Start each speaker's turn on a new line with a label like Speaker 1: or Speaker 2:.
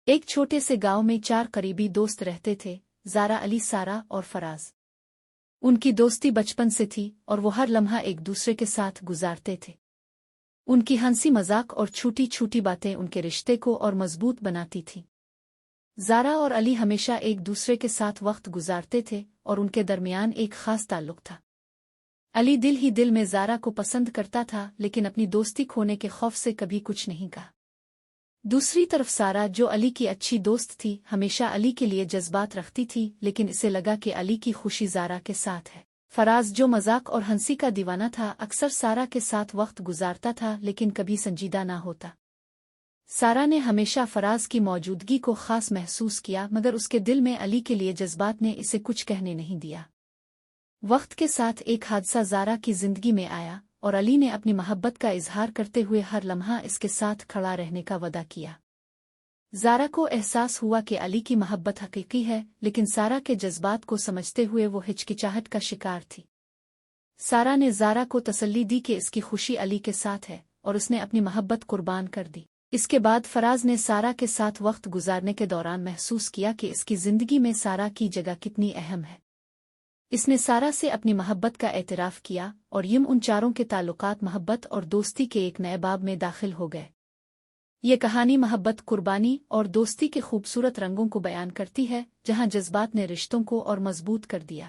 Speaker 1: ایک چھوٹے سے گاؤں میں 4 قریبی دوست رہتے تھے، زارا، علی، سارا اور فراز۔ ان کی دوستی بچپن سے تھی اور وہ ہر لمحہ ایک دوسرے کے ساتھ گزارتے تھے۔ ان کی ہنسی مذاق اور چھوٹی چھوٹی باتیں ان کے رشتے کو اور مضبوط بناتی تھیں۔ زارا اور علی ہمیشہ ایک دوسرے کے ساتھ وقت گزارتے تھے اور ان کے درمیان ایک خاص تعلق تھا۔ علی دل ہی دل میں زارا کو پسند کرتا تھا، لیکن اپنی دوستی کھونے کے خوف سے کبھی کچھ نہیں کہا۔ دوسری طرف سارا، جو علی کی اچھی دوست تھی، ہمیشہ علی کے لیے جذبات رکھتی تھی، لیکن اسے لگا کہ علی کی خوشی زارا کے ساتھ ہے۔ فراز، جو مذاق اور ہنسی کا دیوانہ تھا، اکثر سارا کے ساتھ وقت گزارتا تھا لیکن کبھی سنجیدہ نہ ہوتا۔ سارا نے ہمیشہ فراز کی موجودگی کو خاص محسوس کیا، مگر اس کے دل میں علی کے لیے جذبات نے اسے کچھ کہنے نہیں دیا۔ وقت کے ساتھ ایک حادثہ زارا کی زندگی میں آیا اور علی نے اپنی محبت کا اظہار کرتے ہوئے ہر لمحہ اس کے ساتھ کھڑا رہنے کا وعدہ کیا۔ زارا کو احساس ہوا کہ علی کی محبت حقیقی ہے، لیکن سارا کے جذبات کو سمجھتے ہوئے وہ ہچکچاہٹ کا شکار تھی۔ سارا نے زارا کو تسلی دی کہ اس کی خوشی علی کے ساتھ ہے اور اس نے اپنی محبت قربان کر دی۔ اس کے بعد فراز نے سارا کے ساتھ وقت گزارنے کے دوران محسوس کیا کہ اس کی زندگی میں سارا کی جگہ کتنی اہم ہے۔ اس نے سارا سے اپنی محبت کا اعتراف کیا اور ان چاروں کے تعلقات محبت اور دوستی کے ایک نئے باب میں داخل ہو گئے۔ یہ کہانی محبت، قربانی اور دوستی کے خوبصورت رنگوں کو بیان کرتی ہے، جہاں جذبات نے رشتوں کو اور مضبوط کر دیا۔